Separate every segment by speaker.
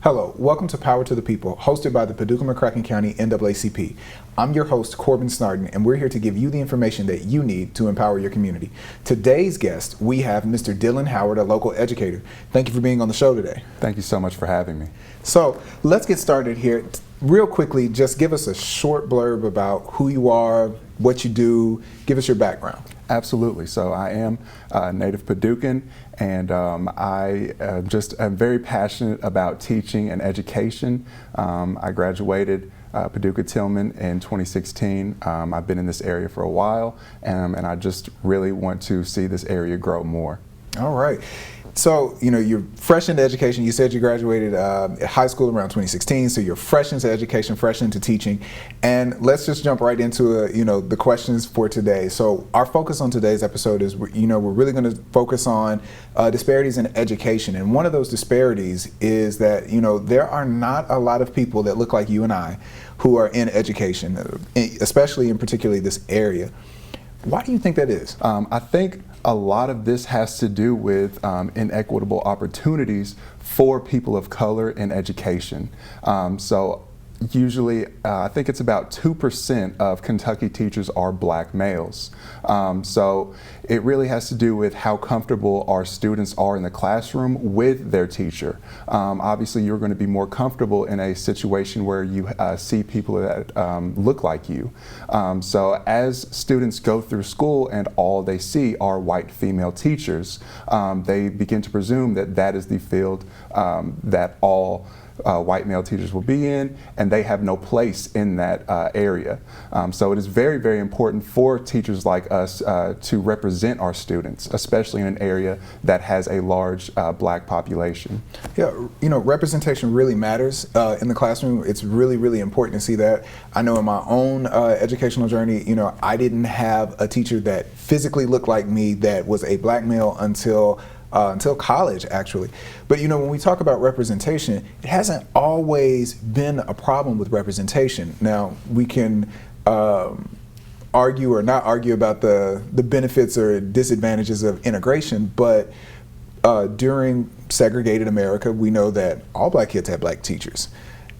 Speaker 1: Hello, welcome to Power to the People, hosted by the Paducah County NAACP. I'm your host, Corbin Snardon, and we're here to give you the information that you need to empower your community. Today's guest, we have Mr. Dylan Howard, a local educator. Thank you for being on the show today.
Speaker 2: Thank you so much for having me.
Speaker 1: So let's get started here. Real quickly, just give us a short blurb about who you are, what you do, give us your background.
Speaker 2: Absolutely. So I am a native Paducan, and I am very passionate about teaching and education. I graduated Paducah Tillman in 2016. I've been in this area for a while, and I just really want to see this area grow more.
Speaker 1: All right. So, you're fresh into education. You said you graduated high school around 2016, so you're fresh into education, fresh into teaching. And let's just jump right into, the questions for today. So our focus on today's episode is, we're really going to focus on disparities in education. And one of those disparities is that, there are not a lot of people that look like you and I who are in education, especially in particularly this area. Why do you think that is?
Speaker 2: I think a lot of this has to do with inequitable opportunities for people of color in education. So usually, I think it's about 2% of Kentucky teachers are black males. So it really has to do with how comfortable our students are in the classroom with their teacher. Obviously, you're going to be more comfortable in a situation where you see people that look like you. So as students go through school and all they see are white female teachers, they begin to presume that that is the field that all white male teachers will be in, and they have no place in that area. So it is very, very important for teachers like us to represent our students, especially in an area that has a large black population.
Speaker 1: Yeah, representation really matters in the classroom. It's really, really important to see that. I know in my own educational journey, I didn't have a teacher that physically looked like me that was a black male until college, actually. But when we talk about representation, it hasn't always been a problem with representation. Now, we can argue or not argue about the benefits or disadvantages of integration, but during segregated America, we know that all black kids had black teachers.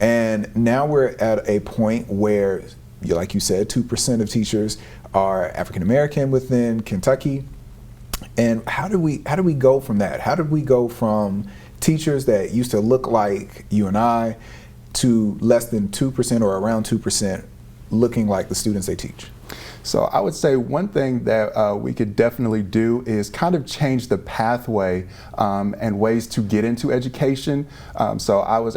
Speaker 1: And now we're at a point where, like you said, 2% of teachers are African American within Kentucky. And how do we go from that? How did we go from teachers that used to look like you and I to less than 2% or around 2% looking like the students they teach?
Speaker 2: So I would say one thing that we could definitely do is kind of change the pathway and ways to get into education. So I was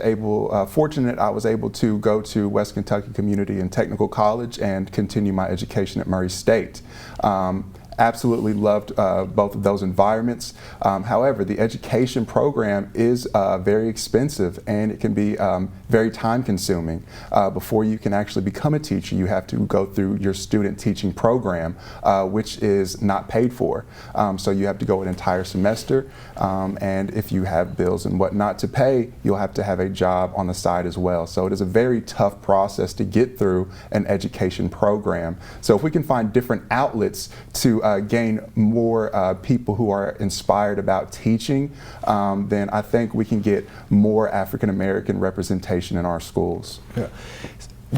Speaker 2: fortunate I was able to go to West Kentucky Community and Technical College and continue my education at Murray State. Absolutely loved both of those environments. However, the education program is very expensive, and it can be very time consuming. Before you can actually become a teacher, you have to go through your student teaching program, which is not paid for. So you have to go an entire semester, and if you have bills and whatnot to pay, you'll have to have a job on the side as well. So it is a very tough process to get through an education program. So if we can find different outlets to gain more people who are inspired about teaching, then I think we can get more African American representation in our schools.
Speaker 1: Yeah.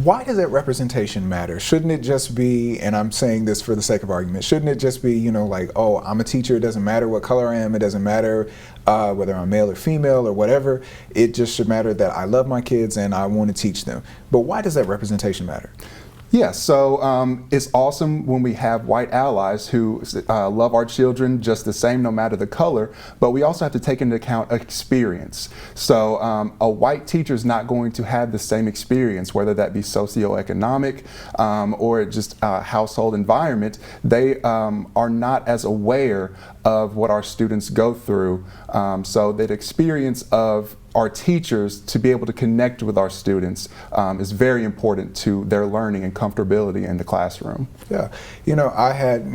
Speaker 1: Why does that representation matter? Shouldn't it just be, and I'm saying this for the sake of argument, shouldn't it just be, like, oh, I'm a teacher, it doesn't matter what color I am, it doesn't matter whether I'm male or female or whatever, it just should matter that I love my kids and I want to teach them. But why does that representation matter?
Speaker 2: Yeah, so it's awesome when we have white allies who love our children just the same no matter the color, but we also have to take into account experience. So a white teacher is not going to have the same experience, whether that be socioeconomic or just household environment. They are not as aware of what our students go through. So that experience of our teachers to be able to connect with our students is very important to their learning and comfortability in the classroom.
Speaker 1: Yeah, I had,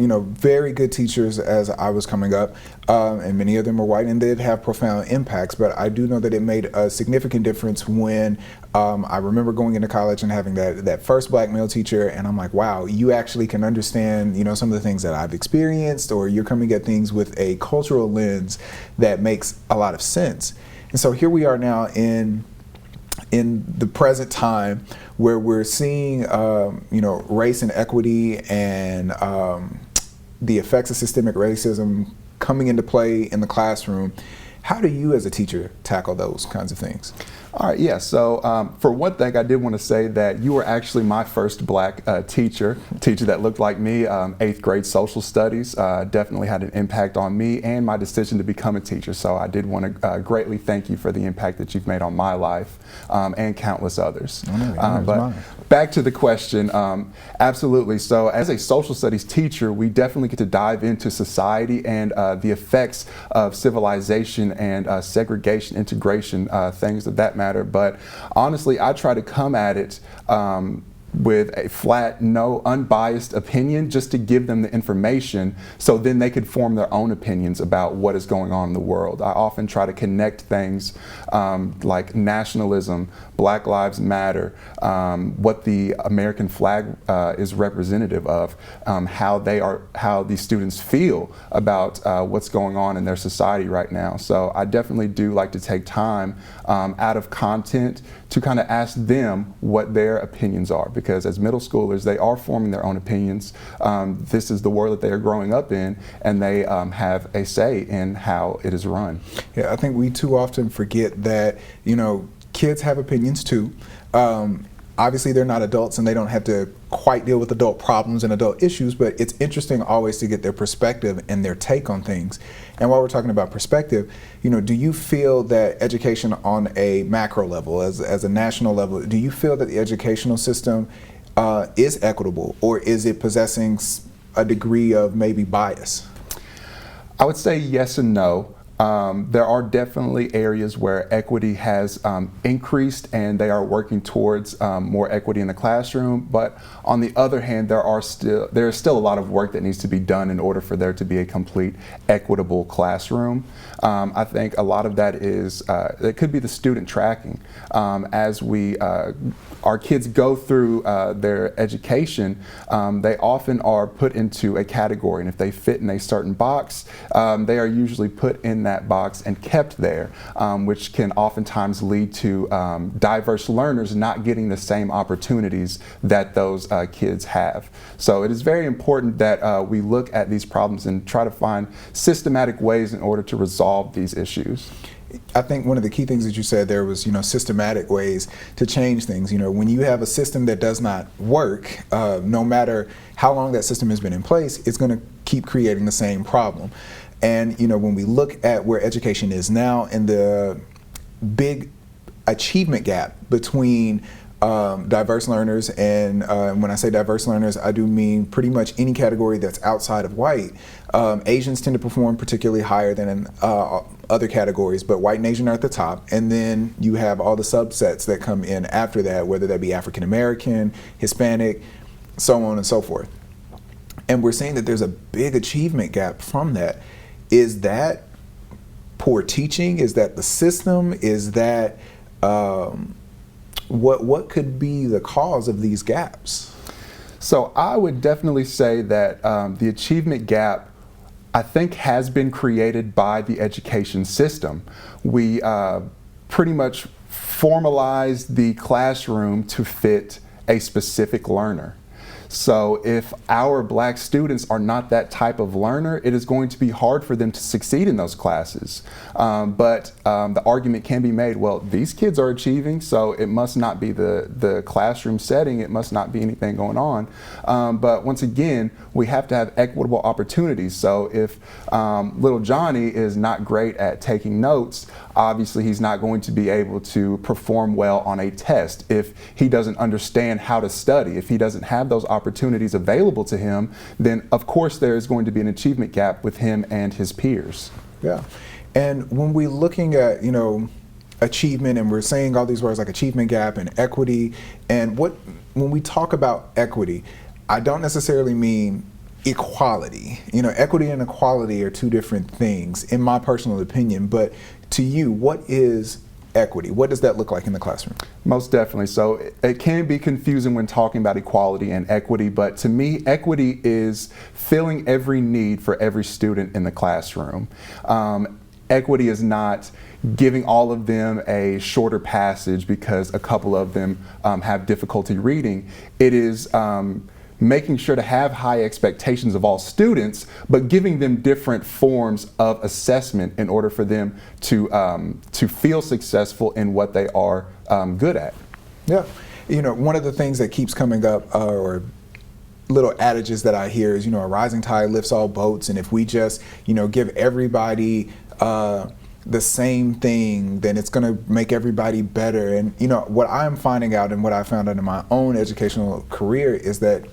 Speaker 1: very good teachers as I was coming up, and many of them were white and did have profound impacts, but I do know that it made a significant difference when I remember going into college and having that first black male teacher, and I'm like, wow, you actually can understand, some of the things that I've experienced, or you're coming at things with a cultural lens that makes a lot of sense. And so here we are now in in the present time where we're seeing, race and equity and the effects of systemic racism coming into play in the classroom, how do you as a teacher tackle those kinds of things?
Speaker 2: All right, yeah, so for one thing, I did want to say that you were actually my first black teacher that looked like me, 8th grade social studies, definitely had an impact on me and my decision to become a teacher. So I did want to greatly thank you for the impact that you've made on my life and countless others. But back to the question, absolutely. So as a social studies teacher, we definitely get to dive into society and the effects of civilization and segregation, integration, things of that matter. But honestly, I try to come at it with a flat, no unbiased opinion, just to give them the information so then they could form their own opinions about what is going on in the world. I often try to connect things like nationalism, Black Lives Matter, what the American flag is representative of, how these students feel about what's going on in their society right now. So I definitely do like to take time out of content to kind of ask them what their opinions are, because as middle schoolers, they are forming their own opinions. This is the world that they are growing up in, and they have a say in how it is run.
Speaker 1: Yeah, I think we too often forget that, kids have opinions too. Obviously, they're not adults and they don't have to quite deal with adult problems and adult issues, but it's interesting always to get their perspective and their take on things. And while we're talking about perspective, do you feel that education on a macro level, as a national level, do you feel that the educational system is equitable, or is it possessing a degree of maybe bias?
Speaker 2: I would say yes and no. There are definitely areas where equity has increased, and they are working towards more equity in the classroom. But on the other hand, there is still a lot of work that needs to be done in order for there to be a complete equitable classroom. I think a lot of that is it could be the student tracking. As our kids go through their education, they often are put into a category, and if they fit in a certain box, they are usually put in that box and kept there, which can oftentimes lead to diverse learners not getting the same opportunities that those kids have. So it is very important that we look at these problems and try to find systematic ways in order to resolve these issues.
Speaker 1: I think one of the key things that you said there was, systematic ways to change things. When you have a system that does not work, no matter how long that system has been in place, it's going to keep creating the same problem. And, when we look at where education is now and the big achievement gap between diverse learners, and when I say diverse learners, I do mean pretty much any category that's outside of white. Asians tend to perform particularly higher than in other categories, but white and Asian are at the top, and then you have all the subsets that come in after that, whether that be African American, Hispanic, so on and so forth. And we're seeing that there's a big achievement gap from that. Is that poor teaching? Is that the system? Is that what could be the cause of these gaps?
Speaker 2: So I would definitely say that the achievement gap, I think, has been created by the education system. We pretty much formalized the classroom to fit a specific learner. So if our black students are not that type of learner, it is going to be hard for them to succeed in those classes. But the argument can be made, well, these kids are achieving, so it must not be the classroom setting, it must not be anything going on. But once again, we have to have equitable opportunities. So if little Johnny is not great at taking notes, obviously he's not going to be able to perform well on a test. If he doesn't understand how to study, if he doesn't have those opportunities available to him, then of course there is going to be an achievement gap with him and his peers.
Speaker 1: Yeah, and when we're looking at, achievement, and we're saying all these words like achievement gap and equity, and when we talk about equity, I don't necessarily mean equality. Equity and equality are two different things, in my personal opinion. But to you, what is equity? What does that look like in the classroom?
Speaker 2: Most definitely. So it can be confusing when talking about equality and equity, but to me, equity is filling every need for every student in the classroom. equity is not giving all of them a shorter passage because a couple of them have difficulty reading. It is making sure to have high expectations of all students, but giving them different forms of assessment in order for them to feel successful in what they are good at.
Speaker 1: Yeah, one of the things that keeps coming up, or little adages that I hear is, a rising tide lifts all boats, and if we just, give everybody the same thing, then it's going to make everybody better. And what I'm finding out, and what I found out in my own educational career, is that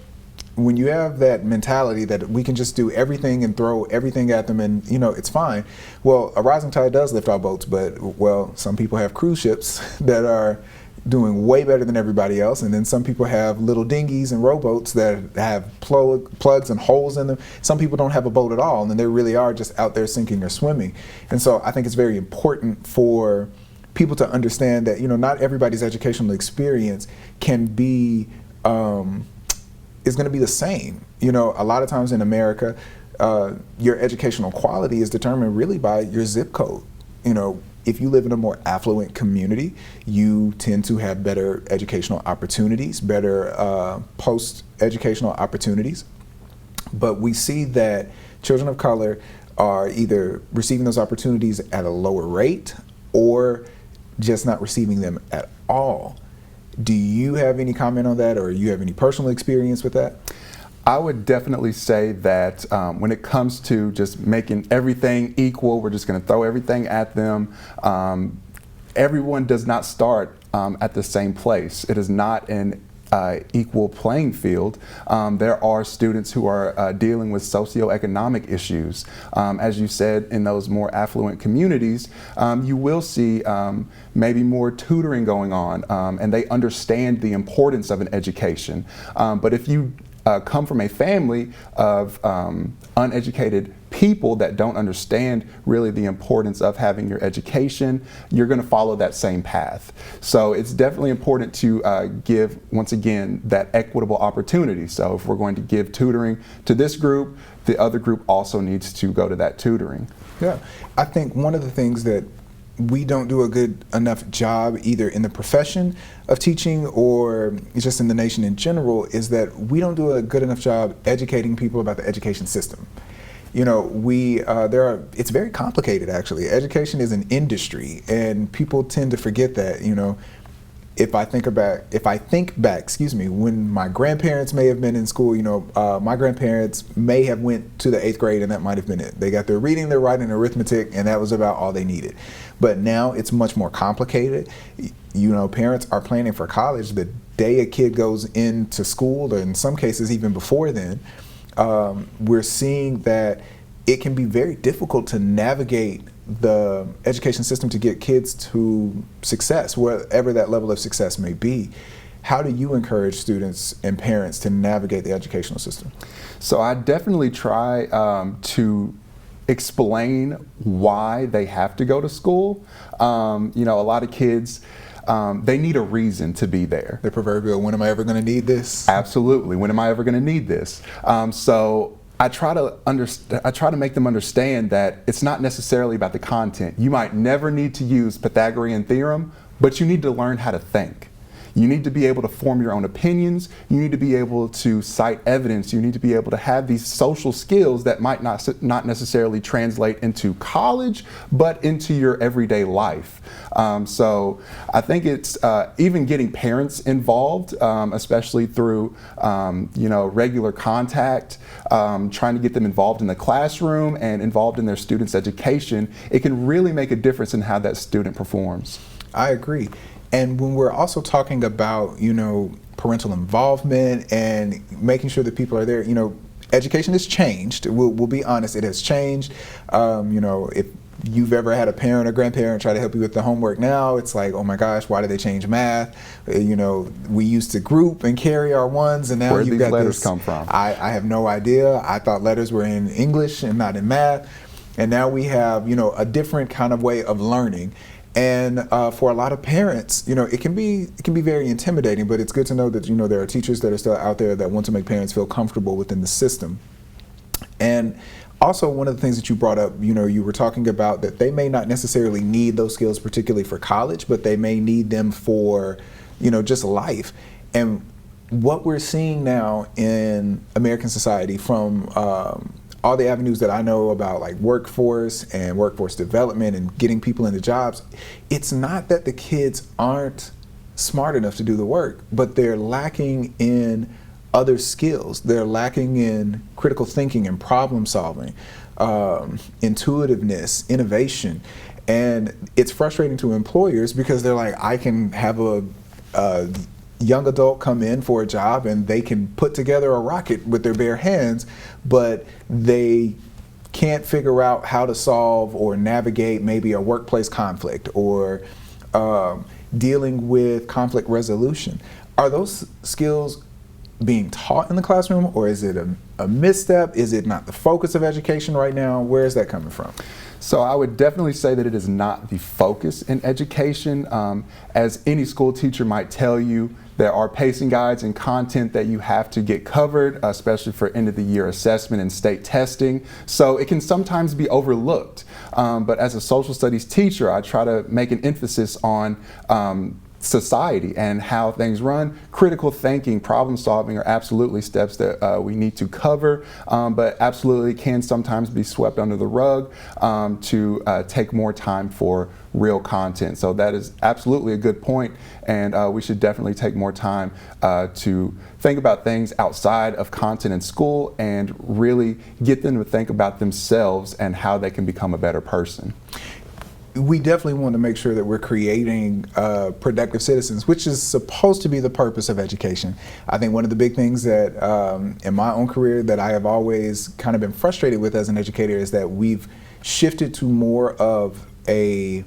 Speaker 1: when you have that mentality that we can just do everything and throw everything at them and it's fine, well, a rising tide does lift all boats, but some people have cruise ships that are doing way better than everybody else, and then some people have little dinghies and rowboats that have plugs and holes in them. Some people don't have a boat at all, and then they really are just out there sinking or swimming. And so I think it's very important for people to understand that not everybody's educational experience can be is going to be the same. A lot of times in America, your educational quality is determined really by your zip code. If you live in a more affluent community, you tend to have better educational opportunities, better post-educational opportunities. But we see that children of color are either receiving those opportunities at a lower rate or just not receiving them at all. Do you have any comment on that, or you have any personal experience with that?
Speaker 2: I would definitely say that when it comes to just making everything equal, we're just going to throw everything at them. Everyone does not start at the same place. It is not an equal playing field. There are students who are dealing with socioeconomic issues. As you said, in those more affluent communities, you will see maybe more tutoring going on, and they understand the importance of an education. But if you come from a family of uneducated people that don't understand really the importance of having your education, you're going to follow that same path. So it's definitely important to give, once again, that equitable opportunity. So if we're going to give tutoring to this group, the other group also needs to go to that tutoring.
Speaker 1: Yeah, I think one of the things that we don't do a good enough job either in the profession of teaching or just in the nation in general is that we don't do a good enough job educating people about the education system. It's very complicated actually. Education is an industry, and people tend to forget that. If I think back, when my grandparents may have been in school, my grandparents may have went to the 8th grade and that might have been it. They got their reading, their writing, arithmetic, and that was about all they needed. But now it's much more complicated. Parents are planning for college the day a kid goes into school, or in some cases even before then. We're seeing that it can be very difficult to navigate the education system to get kids to success, whatever that level of success may be. How do you encourage students and parents to navigate the educational system?
Speaker 2: So I definitely try to explain why they have to go to school. A lot of kids, they need a reason to be there.
Speaker 1: The proverbial, when am I ever going to need this?
Speaker 2: Absolutely, when am I ever going to need this? So I try to make them understand that it's not necessarily about the content. You might never need to use Pythagorean theorem, but you need to learn how to think. You need to be able to form your own opinions. You need to be able to cite evidence. You need to be able to have these social skills that might not necessarily translate into college, but into your everyday life. So I think it's even getting parents involved, especially through regular contact, trying to get them involved in the classroom and involved in their students' education. It can really make a difference in how that student performs.
Speaker 1: I agree. And when we're also talking about, parental involvement and making sure that people are there, education has changed. We'll be honest, it has changed. If you've ever had a parent or grandparent try to help you with the homework now, it's like, oh my gosh, why did they change math? We used to group and carry our ones, and now
Speaker 2: where
Speaker 1: you've
Speaker 2: these
Speaker 1: got
Speaker 2: letters
Speaker 1: this.
Speaker 2: come from?
Speaker 1: I have no idea. I thought letters were in English and not in math. And now we have, a different kind of way of learning. And for a lot of parents, it can be very intimidating, but it's good to know that, there are teachers that are still out there that want to make parents feel comfortable within the system. And also, one of the things that you brought up, you were talking about that they may not necessarily need those skills, particularly for college, but they may need them for, just life. And what we're seeing now in American society from all the avenues that I know about, like workforce and workforce development and getting people into jobs, it's not that the kids aren't smart enough to do the work, but they're lacking in other skills. They're lacking in critical thinking and problem solving, intuitiveness, innovation. And it's frustrating to employers because they're like, I can have a young adult come in for a job and they can put together a rocket with their bare hands, but they can't figure out how to solve or navigate maybe a workplace conflict or dealing with conflict resolution. Are those skills being taught in the classroom, or is it a misstep? Is it not the focus of education right now? Where is that coming from?
Speaker 2: So I would definitely say that it is not the focus in education. As any school teacher might tell you, there are pacing guides and content that you have to get covered, especially for end of the year assessment and state testing. So it can sometimes be overlooked. But as a social studies teacher, I try to make an emphasis on society and how things run. Critical thinking, problem solving are absolutely steps that we need to cover, but absolutely can sometimes be swept under the rug to take more time for real content. So that is absolutely a good point, and we should definitely take more time to think about things outside of content in school and really get them to think about themselves and how they can become a better person.
Speaker 1: We definitely want to make sure that we're creating productive citizens, which is supposed to be the purpose of education. I think one of the big things that in my own career that I have always kind of been frustrated with as an educator is that we've shifted to more of a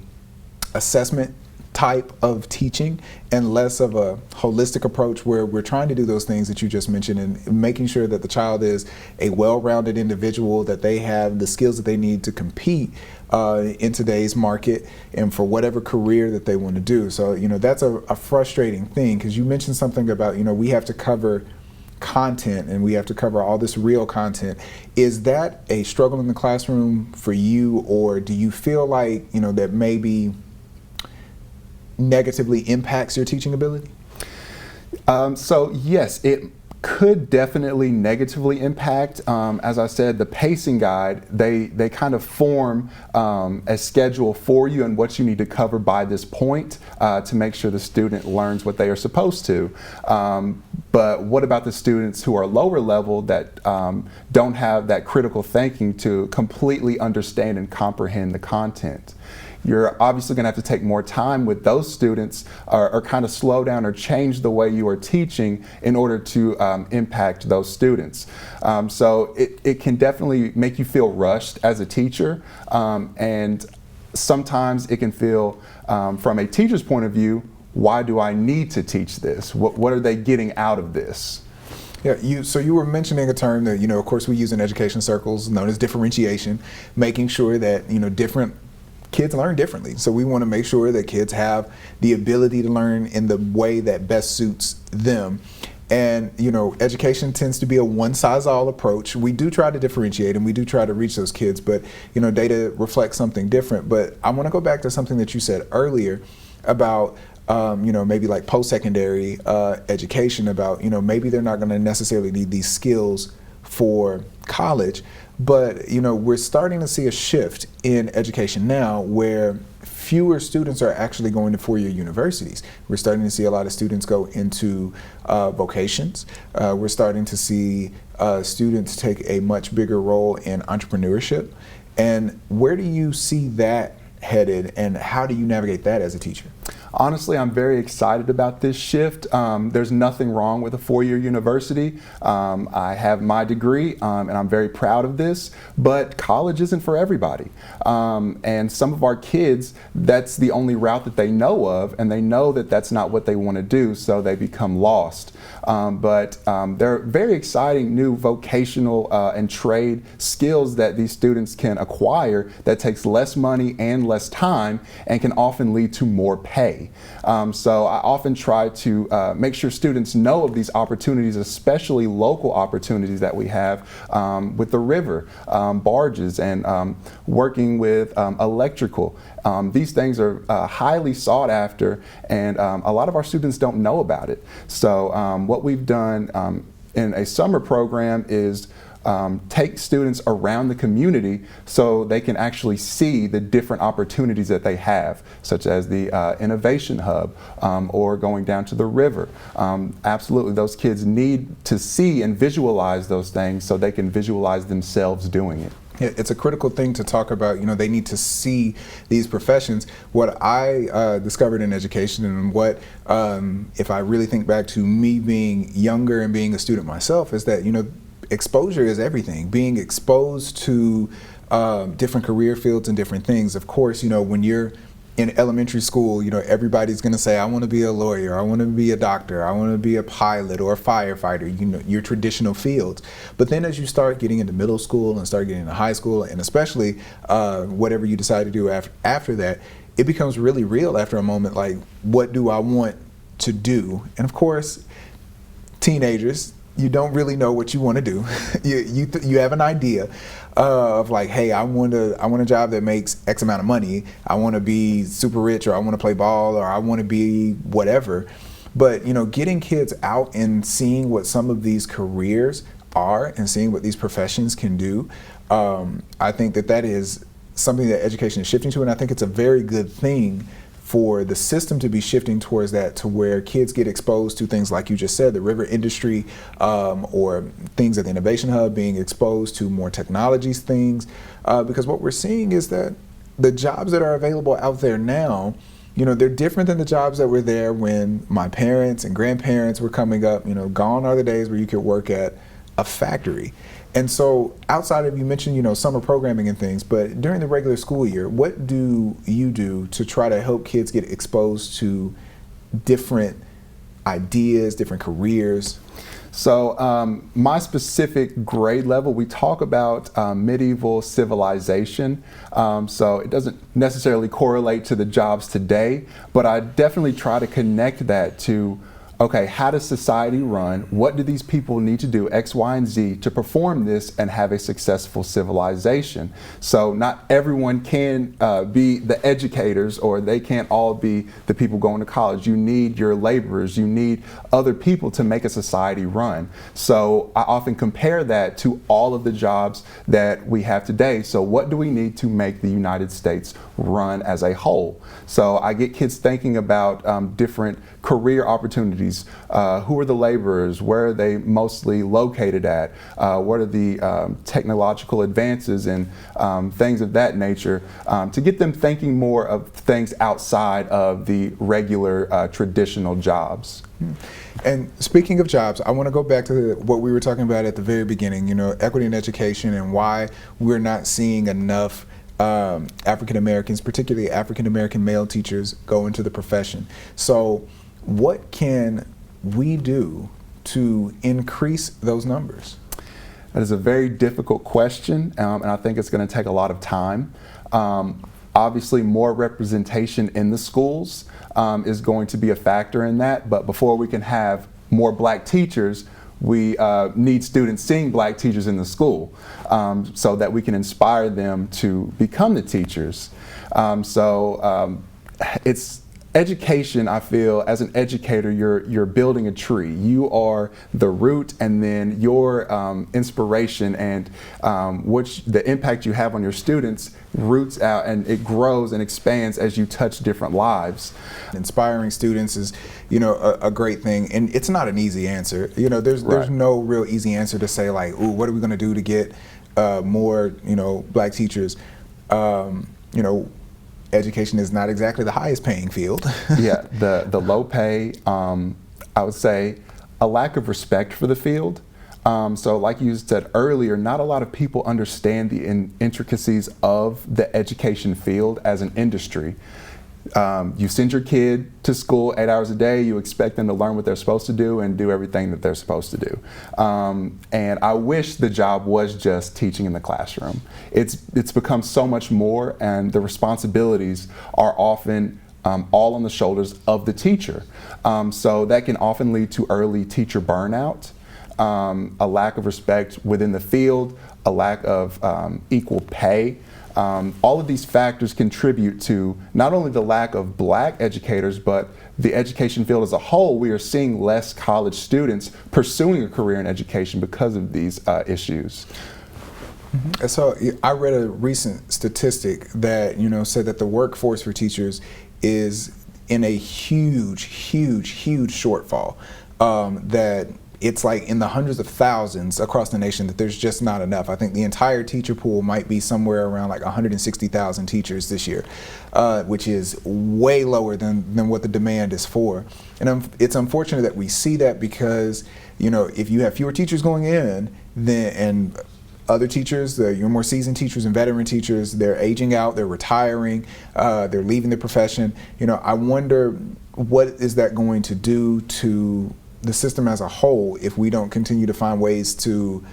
Speaker 1: assessment type of teaching and less of a holistic approach where we're trying to do those things that you just mentioned and making sure that the child is a well-rounded individual, that they have the skills that they need to compete in today's market and for whatever career that they want to do. So, that's a frustrating thing, because you mentioned something about, we have to cover content and we have to cover all this real content. Is that a struggle in the classroom for you, or do you feel like, that maybe negatively impacts your teaching ability?
Speaker 2: So yes, it could definitely negatively impact. As I said, the pacing guide, they kind of form a schedule for you and what you need to cover by this point to make sure the student learns what they are supposed to. But what about the students who are lower level that don't have that critical thinking to completely understand and comprehend the content? You're obviously going to have to take more time with those students or kind of slow down or change the way you are teaching in order to impact those students. So it can definitely make you feel rushed as a teacher, and sometimes it can feel, from a teacher's point of view, why do I need to teach this? What are they getting out of this?
Speaker 1: Yeah, so you were mentioning a term that, of course, we use in education circles known as differentiation, making sure that, different kids learn differently. So we want to make sure that kids have the ability to learn in the way that best suits them. And, education tends to be a one-size-all approach. We do try to differentiate and we do try to reach those kids, but, data reflects something different. But I want to go back to something that you said earlier about maybe like post-secondary education, about, maybe they're not going to necessarily need these skills for college, but we're starting to see a shift in education now where fewer students are actually going to four-year universities. We're starting to see a lot of students go into vocations. We're starting to see students take a much bigger role in entrepreneurship. And where do you see that headed, and how do you navigate that as a teacher?
Speaker 2: Honestly, I'm very excited about this shift. There's nothing wrong with a four-year university. I have my degree, and I'm very proud of this, but college isn't for everybody. And some of our kids, that's the only route that they know of, and they know that that's not what they want to do, so they become lost. But there are very exciting new vocational and trade skills that these students can acquire that takes less money and less time and can often lead to more pay. day. So I often try to make sure students know of these opportunities, especially local opportunities that we have with the river, barges, and working with electrical. These things are highly sought after, and a lot of our students don't know about it. So what we've done in a summer program is take students around the community so they can actually see the different opportunities that they have, such as the Innovation Hub or going down to the river. Absolutely, those kids need to see and visualize those things so they can visualize themselves doing it.
Speaker 1: It's a critical thing to talk about. They need to see these professions. What I discovered in education, and what, if I really think back to me being younger and being a student myself, is that, exposure is everything. Being exposed to different career fields and different things. Of course, when you're in elementary school, everybody's going to say, I want to be a lawyer, I want to be a doctor, I want to be a pilot or a firefighter, your traditional fields. But then as you start getting into middle school and start getting into high school, and especially whatever you decide to do after that, it becomes really real after a moment, like, what do I want to do? And of course, teenagers, you don't really know what you want to do. You have an idea of like, hey, I want a job that makes X amount of money. I want to be super rich, or I want to play ball, or I want to be whatever. But getting kids out and seeing what some of these careers are and seeing what these professions can do, I think that is something that education is shifting to, and I think it's a very good thing for the system to be shifting towards that, to where kids get exposed to things like you just said, the river industry, or things at the Innovation Hub, being exposed to more technologies things, because what we're seeing is that the jobs that are available out there now, they're different than the jobs that were there when my parents and grandparents were coming up. Gone are the days where you could work at a factory. And so outside of, you mentioned, summer programming and things, but during the regular school year, what do you do to try to help kids get exposed to different ideas, different careers?
Speaker 2: So my specific grade level, we talk about medieval civilization. So it doesn't necessarily correlate to the jobs today, but I definitely try to connect that to, okay, how does society run? What do these people need to do, X, Y, and Z, to perform this and have a successful civilization? So not everyone can be the educators, or they can't all be the people going to college. You need your laborers, you need other people to make a society run. So I often compare that to all of the jobs that we have today. So what do we need to make the United States run as a whole? So I get kids thinking about different career opportunities. Who are the laborers? Where are they mostly located at? What are the technological advances and things of that nature, to get them thinking more of things outside of the regular traditional jobs.
Speaker 1: And speaking of jobs, I want to go back to what we were talking about at the very beginning, equity in education, and why we're not seeing enough African Americans, particularly African American male teachers, go into the profession. So what can we do to increase those numbers?
Speaker 2: That is a very difficult question, and I think it's going to take a lot of time. Obviously, more representation in the schools is going to be a factor in that, but before we can have more black teachers, we need students seeing black teachers in the school, so that we can inspire them to become the teachers. It's education. I feel as an educator, you're building a tree. You are the root, and then your inspiration and the impact you have on your students roots out, and it grows and expands as you touch different lives.
Speaker 1: Inspiring students is, a great thing, and it's not an easy answer. There's no real easy answer to say like, ooh, what are we going to do to get more, black teachers? Education is not exactly the highest paying field.
Speaker 2: Yeah, the low pay, I would say a lack of respect for the field. So like you said earlier, not a lot of people understand the intricacies of the education field as an industry. You send your kid to school 8 hours a day, you expect them to learn what they're supposed to do and do everything that they're supposed to do. And I wish the job was just teaching in the classroom. It's become so much more, and the responsibilities are often all on the shoulders of the teacher. So that can often lead to early teacher burnout, a lack of respect within the field, a lack of equal pay. All of these factors contribute to not only the lack of black educators, but the education field as a whole. We are seeing less college students pursuing a career in education because of these issues.
Speaker 1: Mm-hmm. So I read a recent statistic that said that the workforce for teachers is in a huge shortfall. That it's like in the hundreds of thousands across the nation, that there's just not enough. I think the entire teacher pool might be somewhere around like 160,000 teachers this year, which is way lower than what the demand is for. And it's unfortunate that we see that, because if you have fewer teachers going in, and other teachers, your more seasoned teachers and veteran teachers, they're aging out, they're retiring, they're leaving the profession. I wonder what is that going to do to the system as a whole if we don't continue to find ways to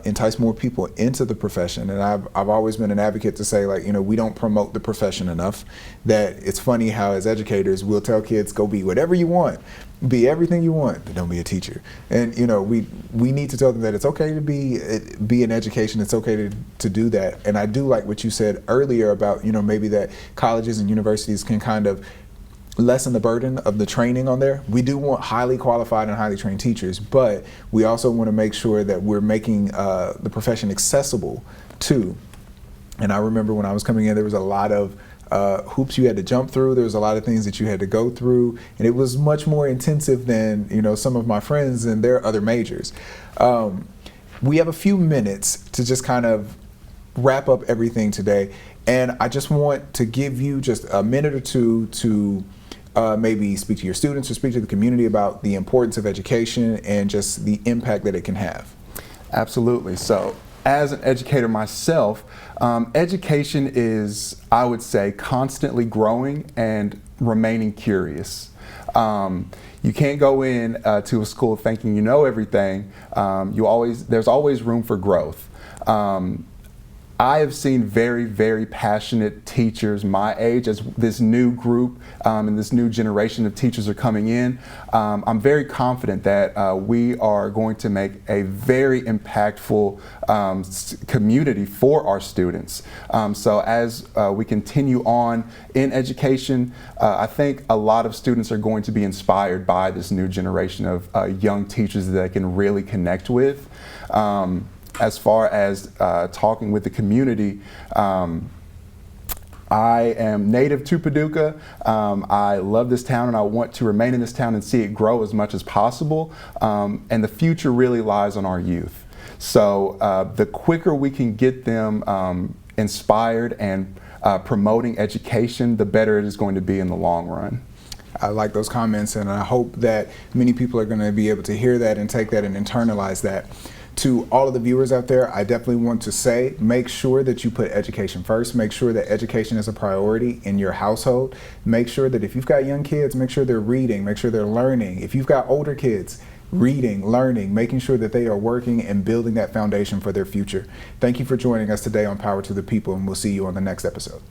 Speaker 1: entice more people into the profession. And I've always been an advocate to say, like, we don't promote the profession enough. That it's funny how as educators we'll tell kids, go be whatever you want, be everything you want, but don't be a teacher. And we need to tell them that it's okay to be in education. It's okay to do that. And I do like what you said earlier about maybe that colleges and universities can kind of lessen the burden of the training on there. We do want highly qualified and highly trained teachers, but we also want to make sure that we're making the profession accessible too. And I remember when I was coming in, there was a lot of hoops you had to jump through. There was a lot of things that you had to go through, and it was much more intensive than some of my friends and their other majors. We have a few minutes to just kind of wrap up everything today, and I just want to give you just a minute or two to maybe speak to your students or speak to the community about the importance of education and just the impact that it can have.
Speaker 2: Absolutely. So as an educator myself, education is, I would say, constantly growing and remaining curious. You can't go in to a school thinking you know everything. There's always room for growth. I have seen very passionate teachers my age, as this new group and this new generation of teachers are coming in. I'm very confident that we are going to make a very impactful community for our students. So as we continue on in education, I think a lot of students are going to be inspired by this new generation of young teachers that they can really connect with. As far as talking with the community, I am native to Paducah. I love this town and I want to remain in this town and see it grow as much as possible. And the future really lies on our youth. So the quicker we can get them inspired and promoting education, the better it is going to be in the long run.
Speaker 1: I like those comments, and I hope that many people are going to be able to hear that and take that and internalize that. To all of the viewers out there, I definitely want to say, make sure that you put education first. Make sure that education is a priority in your household. Make sure that if you've got young kids, make sure they're reading, make sure they're learning. If you've got older kids, reading, learning, making sure that they are working and building that foundation for their future. Thank you for joining us today on Power to the People, and we'll see you on the next episode.